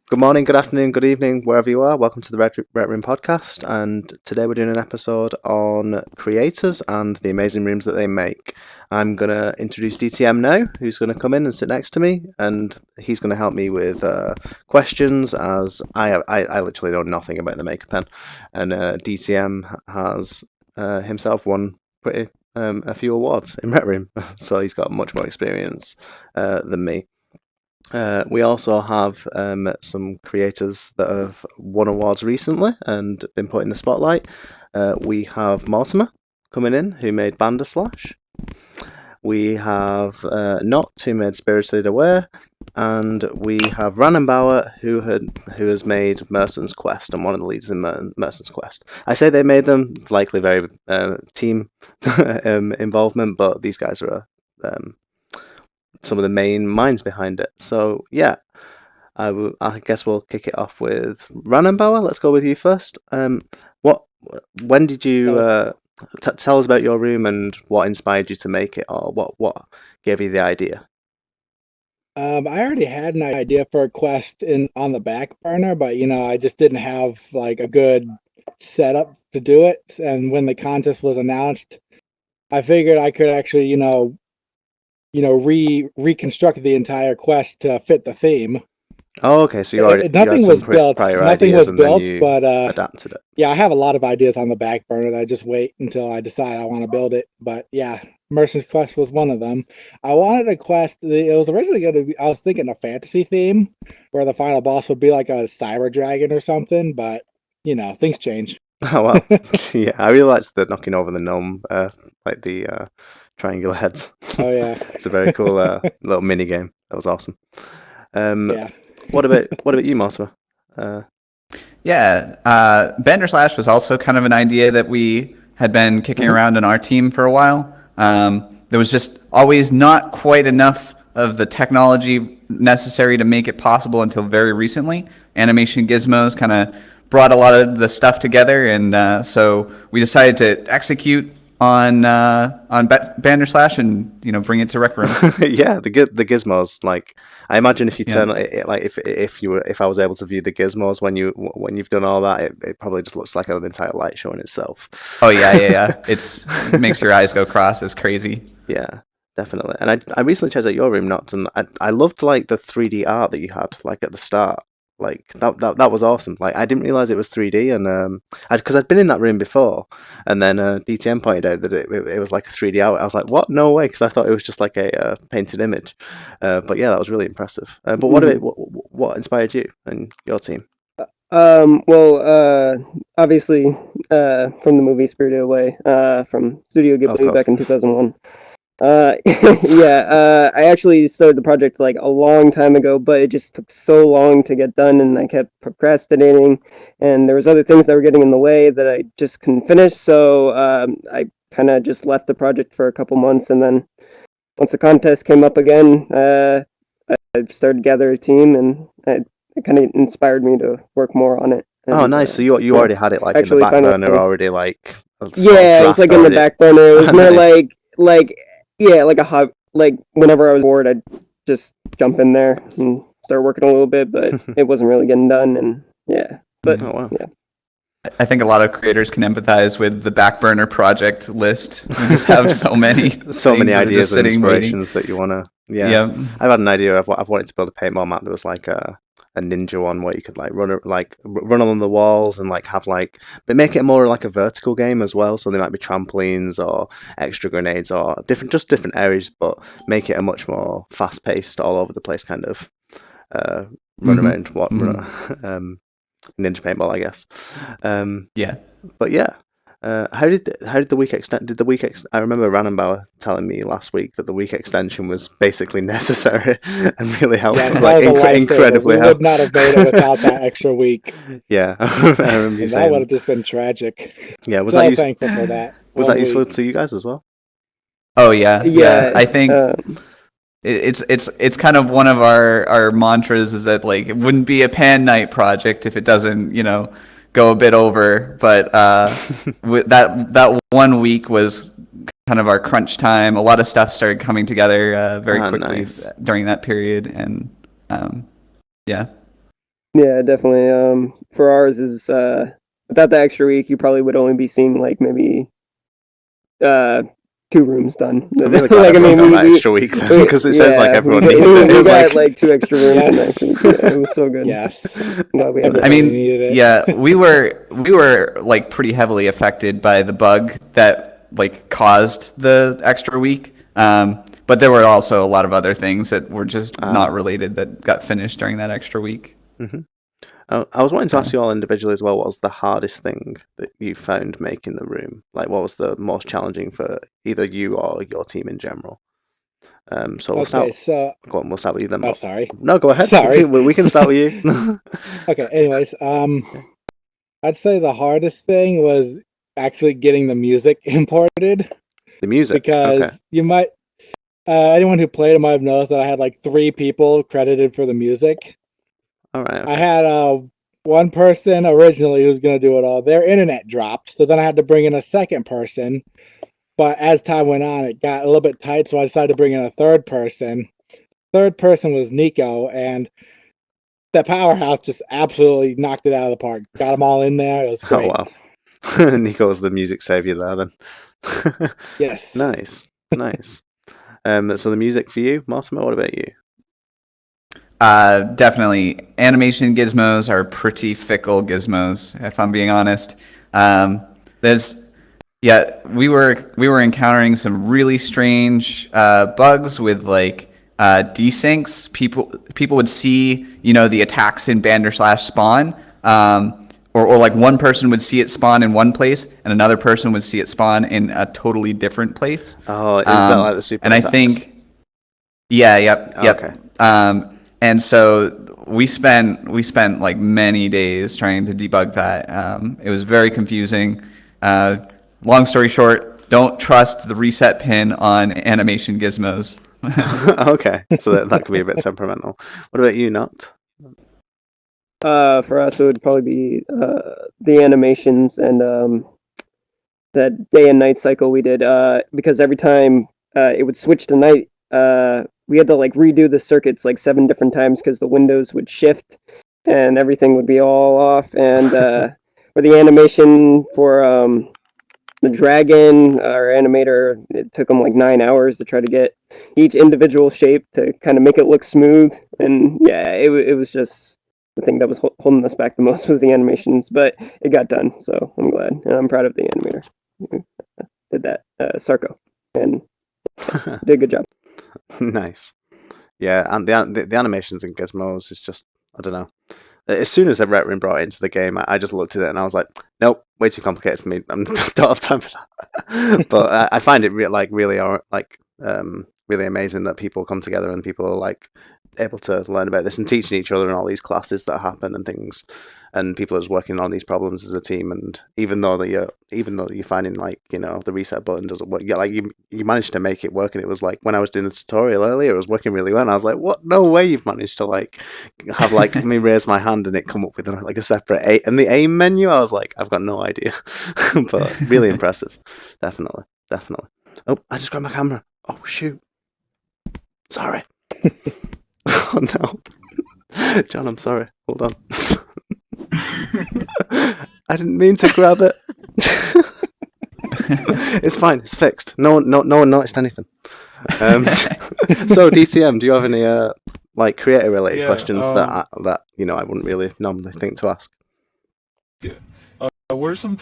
Good morning, good afternoon, good evening, wherever you are. Welcome to the RecRoom podcast. And today we're doing an episode on creators and the amazing rooms that they make. I'm going to introduce DTM now, who's going to come in and sit next to me. And he's going to help me with questions, as I literally know nothing about the Maker Pen. And DTM has himself won a few awards in RecRoom. So he's got much more experience than me. We also have some creators that have won awards recently and been put in the spotlight. We have Mortimer coming in, who made Banderslash. We have Noct, who made Spirited Away. And we have Ranenbauer, who has made Mercen's Quest and one of the leads in Mercen's Quest. I say they made them, it's likely very team involvement, but these guys are some of the main minds behind it. So yeah, I guess we'll kick it off with Ranenbauer. Let's go with you first. When did you tell us about your room and what inspired you to make it, or what gave you the idea? I already had an idea for a quest on the back burner, but I just didn't have like a good setup to do it. And when the contest was announced, I figured I could actually, reconstruct the entire quest to fit the theme. Oh, okay. So nothing was built. Nothing was built, but adapted it. Yeah, I have a lot of ideas on the back burner that I just wait until I decide I want to build it. But yeah, Mercen's Quest was one of them. I wanted a quest. It was originally going to be. I was thinking a fantasy theme, where the final boss would be like a cyber dragon or something. But things change. Oh wow! Yeah, I really liked the knocking over the gnome, like the triangular heads. Oh yeah, it's a very cool little mini game. That was awesome. Yeah. What about you, Mortimer? Banderslash was also kind of an idea that we had been kicking around in our team for a while. There was just always not quite enough of the technology necessary to make it possible until very recently. Animation Gizmos kind of brought a lot of the stuff together, and so we decided to execute on Banderslash and bring it to Rec Room. Yeah, the gizmos. Like, I imagine if you turn if I was able to view the gizmos when you've done all that, it probably just looks like an entire light show in itself. Oh yeah. It makes your eyes go cross. It's crazy. Yeah, definitely. And I recently checked out your room, Noct, and I loved like the 3D art that you had like at the start. Like that was awesome. Like, I didn't realize it was 3D, and because I'd been in that room before, and then DTM pointed out that it was like a 3D art. I was like, what? No way, because I thought it was just like a painted image. But yeah, that was really impressive. But what inspired you and your team? Obviously, from the movie Spirited Away, from Studio Ghibli back in 2001. I actually started the project like a long time ago, but it just took so long to get done, and I kept procrastinating, and there was other things that were getting in the way that I just couldn't finish. So I kind of just left the project for a couple months, and then once the contest came up again, I started gathering a team, and it kind of inspired me to work more on it. And, oh, nice! So you already had it like in the back burner already, like yeah, it was like in the back burner. It was more nice. like whenever I was bored, I'd just jump in there and start working a little bit, but it wasn't really getting done, and yeah. But oh, wow. Yeah. I think a lot of creators can empathize with the back burner project list. You just have so many ideas and inspirations that you want to. Yeah. I've had an idea. I've wanted to build a paintball map that was like a ninja one where you could like run along the walls and like have like, but make it more like a vertical game as well. So there might be trampolines or extra grenades or different areas, but make it a much more fast paced, all over the place kind of run around ninja paintball, I guess. But yeah. How did the week extend? Did the week I remember Ranenbauer telling me last week that the week extension was basically necessary and really helpful. Yeah, like incredibly helpful. We would not have made it without that extra week. Yeah, I remember you saying that would have just been tragic. Yeah, was so that thankful for that? Was that useful to you guys as well? Oh yeah. I think it's kind of one of our mantras is that like it wouldn't be a pan night project if it doesn't go a bit over, but that 1 week was kind of our crunch time. A lot of stuff started coming together very quickly during that period, and yeah. Yeah, definitely. For ours is without the extra week, you probably would only be seeing like maybe 2 rooms done. I'm really glad everyone got that extra week because it sounds like everyone needed it. It we was got like 2 extra rooms in the Yes. extra week. Yeah, it was so good. Yes. Glad we had that. I mean, needed it. yeah, we were like pretty heavily affected by the bug that like caused the extra week. But there were also a lot of other things that were just not related that got finished during that extra week. Mm-hmm. I was wanting to ask you all individually as well, what was the hardest thing that you found making the room? Like, what was the most challenging for either you or your team in general? So we'll start. So Go on, we'll start with you then. oh, sorry. No, go ahead. Sorry. We can start with you. Okay. Anyways, I'd say the hardest thing was actually getting the music imported. The music, because okay. you might anyone who played it might have noticed that I had like 3 people credited for the music. All right. Okay. I had one person originally who was going to do it all. Their internet dropped, so then I had to bring in a second person. But as time went on, it got a little bit tight, so I decided to bring in a third person. Third person was Nico, and the powerhouse just absolutely knocked it out of the park. Got them all in there. It was great. Oh wow. Nico was the music savior there then. Yes. Nice. So the music for you, Mortimer, what about you? Definitely. Animation gizmos are pretty fickle gizmos, if I'm being honest. We were encountering some really strange bugs with like desyncs. People would see, the attacks in Banderspawn, or like one person would see it spawn in one place and another person would see it spawn in a totally different place. Oh, is that like the super attacks? I think, yep. Okay. And so we spent like many days trying to debug that. It was very confusing. Long story short, don't trust the reset pin on animation gizmos. Okay, so that could be a bit temperamental. What about you, Noct? For us, it would probably be the animations and that day and night cycle we did. Because every time it would switch to night, we had to like redo the circuits like 7 different times because the windows would shift and everything would be all off. And for the animation for the dragon, our animator, it took him like 9 hours to try to get each individual shape to kind of make it look smooth. And yeah, it was just the thing that was holding us back the most was the animations, but it got done, so I'm glad, and I'm proud of the animator who did that, Sarko, and did a good job. Nice. Yeah, and the animations in gizmos is just, I don't know. As soon as RecRoom brought it into the game, I just looked at it and I was like, nope, way too complicated for me. I don't have time for that. But I find it really amazing that people come together and people are like able to learn about this and teaching each other in all these classes that happen and things, and people are just working on these problems as a team. And even though you're finding like the reset button doesn't work, you managed to make it work. And it was like when I was doing the tutorial earlier, it was working really well. And I was like, what? No way you've managed to like have like me raise my hand and it come up with like a separate and the aim menu. I was like, I've got no idea, but really impressive, definitely. Oh, I just grabbed my camera. Oh shoot, sorry. Oh no, John, I'm sorry. Hold on. I didn't mean to grab it. It's fine. It's fixed. No one noticed anything. So DTM, do you have any like creator related questions that I wouldn't really normally think to ask? Yeah. What are some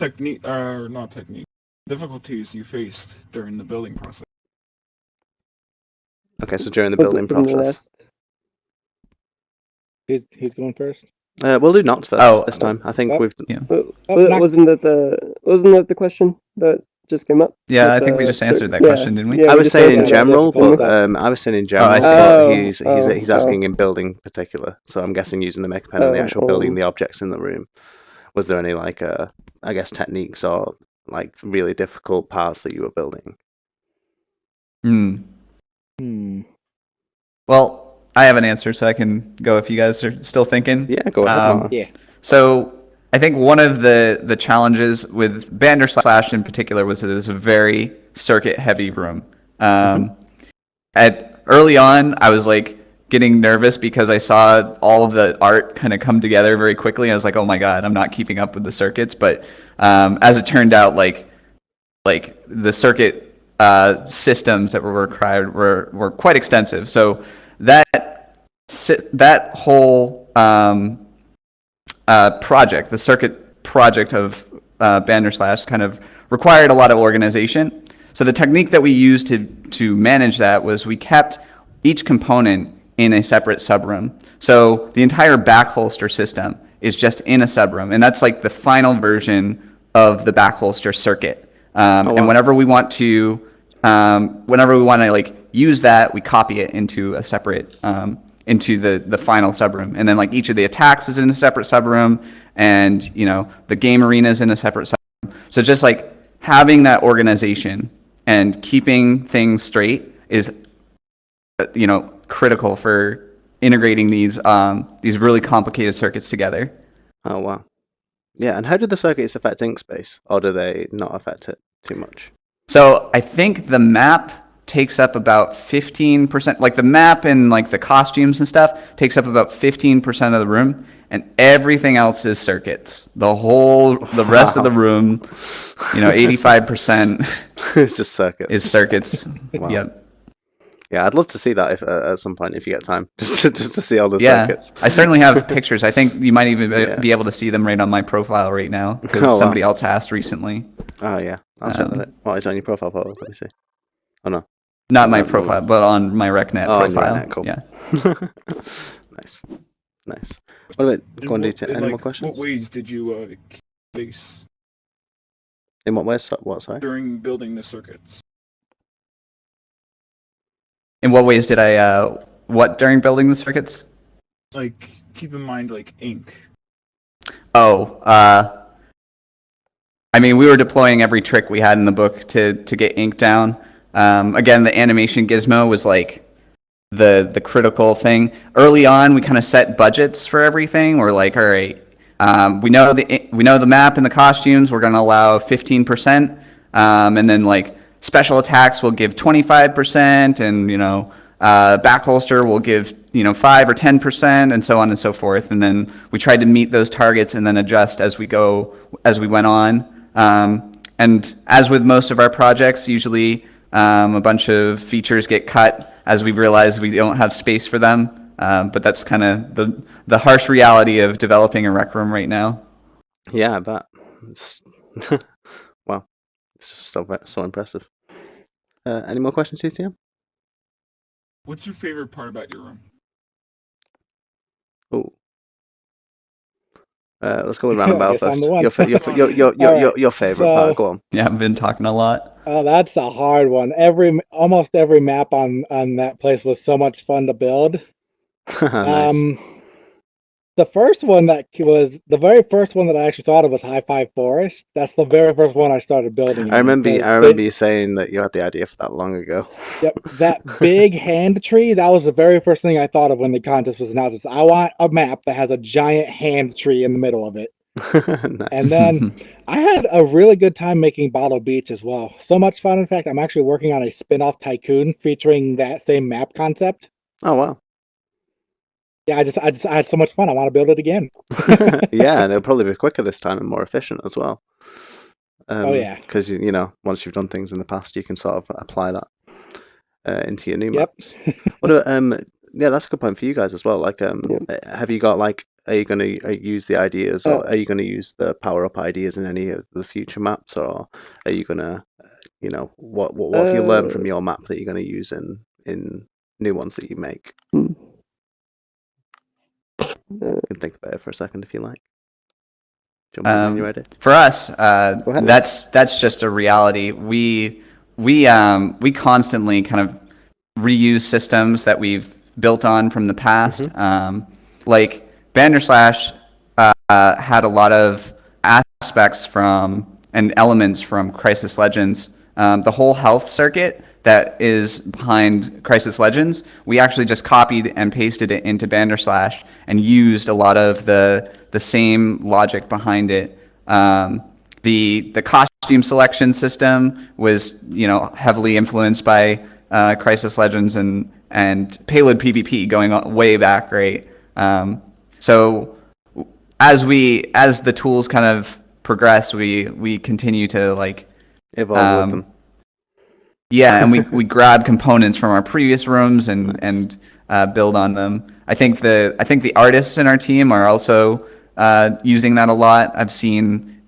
difficulties you faced during the building process? Okay, so during the building process. He's going first. We'll do Noct first this time. I think we've. Yeah. Wasn't that the question that just came up? Yeah, I think we just answered that question, didn't we? Yeah, I was saying in that general, difficult but I was saying in general. I see. But he's asking in building particular. So I'm guessing using the Maker Pen and the actual building the objects in the room. Was there any like I guess techniques or like really difficult parts that you were building? Well, I have an answer, so I can go if you guys are still thinking. Yeah, go ahead. Yeah. So I think one of the challenges with Banderspawn in particular was that it was a very circuit heavy room. Early on, I was like getting nervous because I saw all of the art kind of come together very quickly. I was like, oh my God, I'm not keeping up with the circuits. But as it turned out, like the circuit systems that were required were quite extensive. So that whole project, the circuit project of Banderslash, kind of required a lot of organization. So the technique that we used to manage that was we kept each component in a separate subroom. So the entire back holster system is just in a subroom, and that's like the final version of the back holster circuit. And whenever we want to like use that, we copy it into a separate into the final subroom, and then like each of the attacks is in a separate subroom, and the game arena is in a separate subroom. So just like having that organization and keeping things straight is critical for integrating these really complicated circuits together. Oh wow. Yeah, and how do the circuits affect ink space, or do they not affect it too much? So I think the map takes up about 15%, like the map and like the costumes and stuff takes up about 15% of the room, and everything else is circuits. The rest of the room, 85% It's just circuits. is circuits. Wow. Yep. Yeah, I'd love to see that at some point if you get time, just to see all the Yeah, circuits. I certainly have pictures. I think you might even be able to see them right on my profile right now because somebody else asked recently. Oh yeah, I'll check that out. What is on your profile photo? Let me see. Oh no, Not my profile, but on my RecNet profile. On your Net, cool. Yeah. Nice. What about any more questions? What ways did you keep space In what ways? What? Sorry. during building the circuits? In what ways did I what during building the circuits? Like, keep in mind, like, ink. Oh, I mean, we were deploying every trick we had in the book to get ink down. Again, the animation gizmo was like the critical thing. Early on, we kind of set budgets for everything. We're like, all right, we know the map and the costumes. We're going to allow 15%, and then like special attacks will give 25%, and back holster will give 5 or 10%, and so on and so forth. And then we tried to meet those targets and then adjust as we went on. And as with most of our projects, usually a bunch of features get cut as we realize we don't have space for them. But that's kind of the harsh reality of developing a Rec Room right now. Yeah, I bet. It's wow, it's still so impressive. Any more questions, CTM? What's your favorite part about your room? Oh. Let's go with Ranenbauer Guess I'm first. the one. Your favorite part. Go on. Yeah, I've been talking a lot. Oh, that's a hard one. Almost every map on that place was so much fun to build. Nice. The first one that was the very first one that I actually thought of was High Five Forest. That's the very first one I started building. I remember you saying that you had the idea for that long ago. Yep, that big hand tree. That was the very first thing I thought of when the contest was announced. I want a map that has a giant hand tree in the middle of it. Nice. And then I had a really good time making Bottle Beach as well. So much fun. In fact, I'm actually working on a spin-off Tycoon featuring that same map concept. Oh wow. Yeah, I had so much fun. I want to build it again. Yeah, and it'll probably be quicker this time and more efficient as well. Oh yeah, because once you've done things in the past, you can sort of apply that into your new Yep. maps. What about, yeah, that's a good point for you guys as well. Like, have you got like, are you going to use the ideas, or are you going to use the power up ideas in any of the future maps, or are you going to, what have you learned from your map that you're going to use in new ones that you make? You can think about it for a second if you like. Jump in when you're ready. For us, ahead. that's just a reality. We constantly kind of reuse systems that we've built on from the past. Like Banderslash had a lot of aspects from and elements from Crisis Legends. The whole health circuit that is behind Crisis Legends, we actually just copied and pasted it into Banderslash and used a lot of the same logic behind it. The costume selection system was heavily influenced by Crisis Legends and and payload PvP going on way back, right? So as the tools kind of progress, we continue to like Evolve with them. yeah, and we grab components from our previous rooms and build on them. I think the artists in our team are also using that a lot. I've seen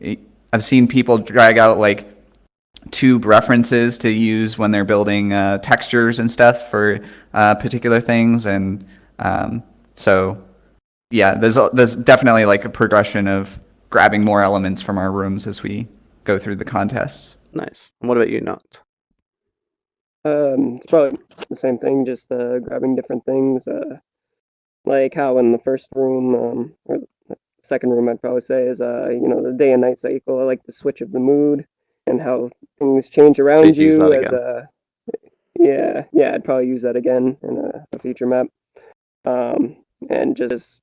people drag out like tube references to use when they're building textures and stuff for particular things, and so yeah, there's definitely like a progression of grabbing more elements from our rooms as we go through the contests. Nice. And what about you, Noct? It's probably the same thing, just grabbing different things. Like how in the first room, or the second room, I'd probably say is the day and night cycle. I like the switch of the mood and how things change around use you. that As yeah, I'd probably use that again in a future map. And just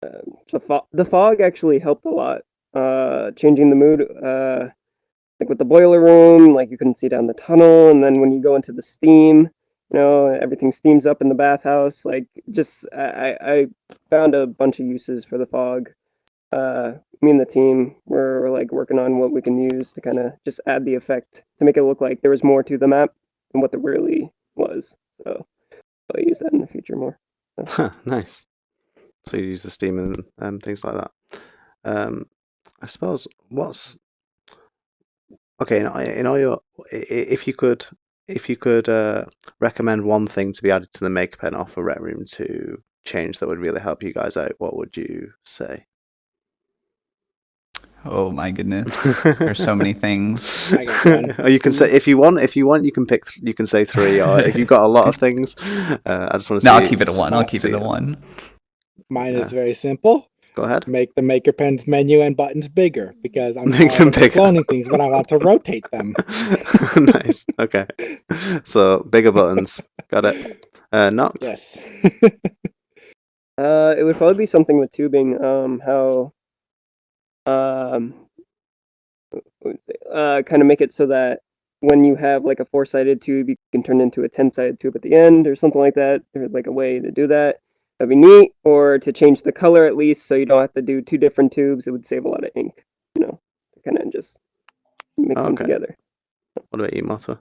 the fog actually helped a lot. Changing the mood. Like with the boiler room, like you couldn't see down the tunnel, and then when you go into the steam, everything steams up in the bathhouse. Like just I found a bunch of uses for the fog. Me and the team were like working on what we can use to kind of just add the effect to make it look like there was more to the map than what there really was. So I'll use that in the future more. Nice. So you use the steam and things like that. I suppose okay, in all your, if you could recommend one thing to be added to the Maker Pen off of Rec Room to change that would really help you guys out, what would you say? Oh my goodness, there's so many things. I got one. Or you can say if you want, you can pick. You can say 3, or if you've got a lot of things, I just want to. No, I'll keep it at 1. I'll keep it at 1. Mine is very simple. Go ahead. Make the Maker Pen's menu and buttons bigger, because I'm Make them bigger. cloning things, but I want to rotate them. Nice. Okay. So bigger buttons. Got it. Noct. Yes. It would probably be something with tubing. How kind of make it so that when you have like a 4-sided tube, you can turn into a 10-sided tube at the end or something like that. There's like a way to do that. That'd be neat, or to change the color at least, so you don't have to do 2 different tubes. It would save a lot of ink, kind of just mix them together. What about you, Mortimer?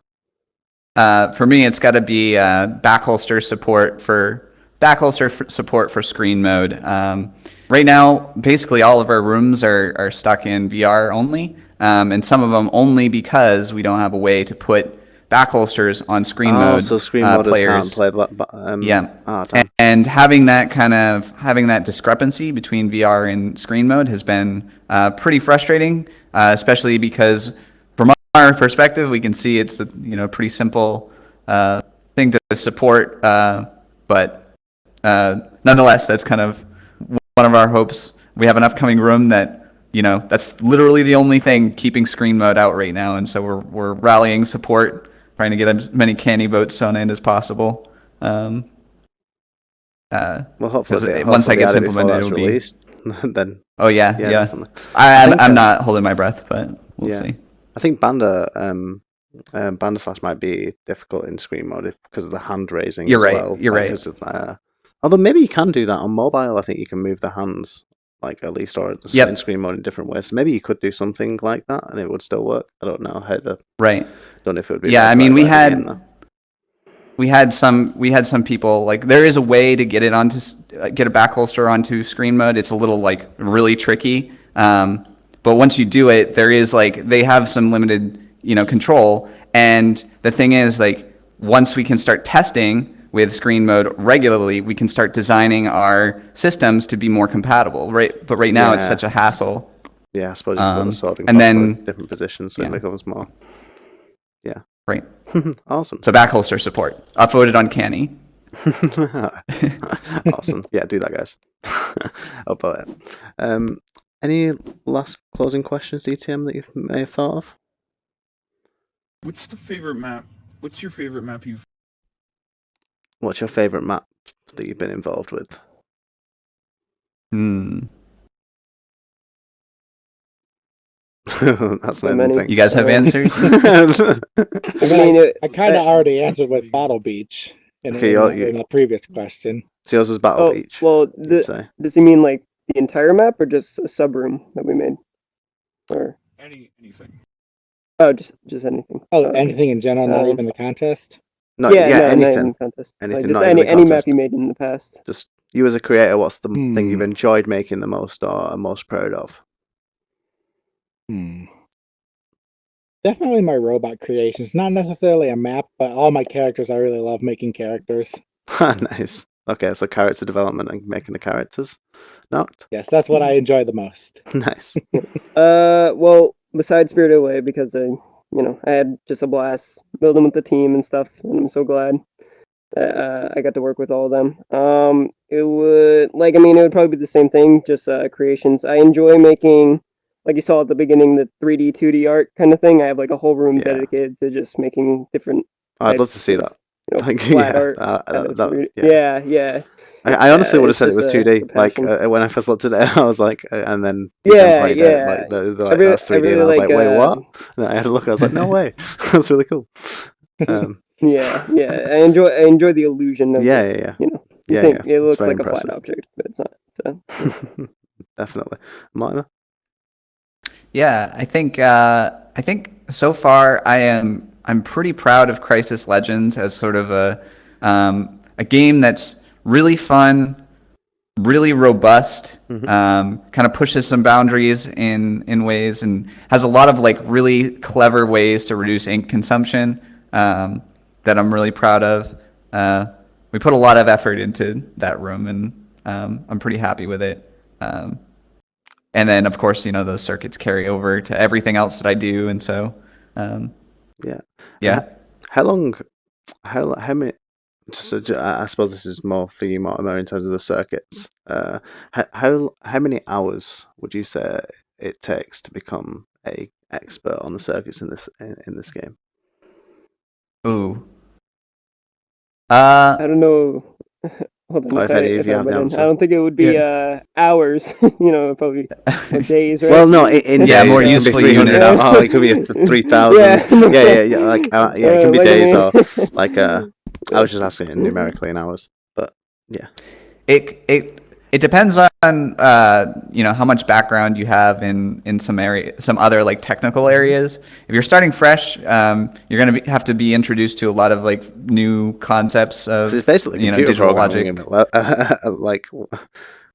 For me, it's got to be backholster support for screen mode. Right now, basically all of our rooms are stuck in VR only, and some of them only because we don't have a way to put backholsters on screen mode. So screen modders players can't play. Yeah, and having that discrepancy between VR and screen mode has been pretty frustrating, especially because from our perspective, we can see it's a pretty simple thing to support, but nonetheless, that's kind of one of our hopes. We have an upcoming room that that's literally the only thing keeping screen mode out right now, and so we're rallying support, trying to get as many canny votes on it as possible. Well, hopefully, once that gets implemented, it'll be released. Then. Oh yeah. Definitely. I'm not holding my breath, but we'll see. I think Banda Slash might be difficult in screen mode because of the hand raising. You're as right. Well. You're right. Although maybe you can do that on mobile. I think you can move the hands at least, or in screen mode in different ways. So maybe you could do something like that, and it would still work. I don't know how don't know if it would be. Yeah, I mean, we had some people, like, there is a way to get it get a backholster onto screen mode. It's a little really tricky, but once you do it, there is they have some limited control. And the thing is, once we can start testing with screen mode regularly, we can start designing our systems to be more compatible, right? But right now it's such a hassle. Yeah, I suppose you can put the sorting and then different positions, so it becomes more. Yeah. Right. Awesome. So backholster support. Upvoted on Canny. Awesome. Yeah, do that, guys. About it. Any last closing questions, DTM, that you may have thought of? What's your favorite map you've... What's your favorite map that you've been involved with? That's my thing. You guys have answers? I kind of already answered with Bottle Beach. Okay, in a previous question. So yours was Battle Oh, Beach. well, you'd say. does he mean like the entire map or just a sub room that we made? Or Anything. oh, just anything. Oh, okay. anything in general, not even the contest? No, yeah, yeah, no, not even anything. the contest. Anything, Like just not even the any map contest. you made in the past. Just you as a creator, what's the thing Hmm. you've enjoyed making the most or are most proud of? Definitely my robot creations. Not necessarily a map, but all my characters. I really love making characters. Nice. Okay, so character development and making the characters. Noct? Yes, that's what I enjoy the most. Nice. Well, besides Spirit Away, because I had just a blast building with the team and stuff, and I'm so glad that I got to work with all of them. It would probably be the same thing, just creations. I enjoy making, like you saw at the beginning, the 3D, 2D art kind of thing. I have like a whole room Yeah. dedicated to just making different. I'd love types to see of, that. Flat Yeah, art. yeah. I honestly would have it's said it was just a 2D. Like passion. when I first looked at it, I was like, and then Yeah, played yeah. it, like they're I like really- that's I 3D, really and I was like, like, wait, what? And I had a look, and I was like, no way, that's really cool. Yeah. I enjoy the illusion of Yeah, just, yeah. you Yeah, think yeah. it It's looks very like a impressive. flat object, but it's not. So Definitely, Mortimer. Yeah, I think so far I'm pretty proud of Crisis Legends as sort of a game that's really fun, really robust, kind of pushes some boundaries in ways, and has a lot of like really clever ways to reduce ink consumption that I'm really proud of. We put a lot of effort into that room, and I'm pretty happy with it. And then, of course, those circuits carry over to everything else that I do, and so yeah. How long? How many? I suppose this is more for you, Mortimer, in terms of the circuits. How many hours would you say it takes to become a expert on the circuits in this game? Ooh. I don't know. Hold on, If any of you have the answer. I don't think it would be hours. Probably days, right? Well, no, in Yeah, days, more it can be useful 300 unit. hours. Oh, it could be 3,000. Yeah. Like it can be like, days or like I was just asking it numerically in hours, but yeah. It depends on how much background you have in some other like technical areas. If you're starting fresh, you're gonna have to be introduced to a lot of like new concepts of It's basically computer digital programming, logic. like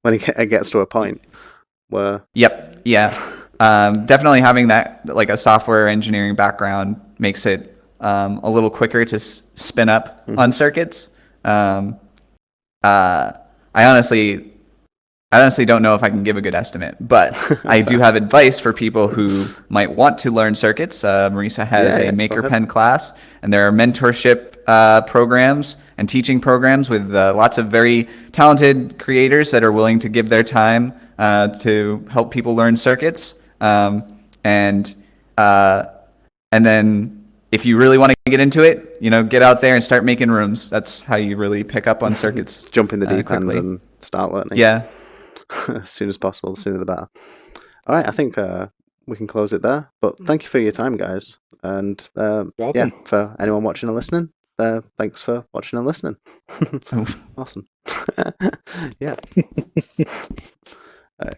when it gets to a point where. Yep. Yeah. Definitely having that like a software engineering background makes it a little quicker to spin up on circuits. I honestly don't know if I can give a good estimate, but I do have advice for people who might want to learn circuits. Marisa has a Maker Pen class, and there are mentorship programs and teaching programs with lots of very talented creators that are willing to give their time to help people learn circuits. And then if you really want to get into it, get out there and start making rooms. That's how you really pick up on circuits. Jump in the deep end quickly. and start learning. Yeah. As soon as possible, the sooner the better. All right, I think we can close it there. But thank you for your time, guys. And Welcome. for anyone watching and listening, thanks for watching and listening. Awesome. Yeah. All right.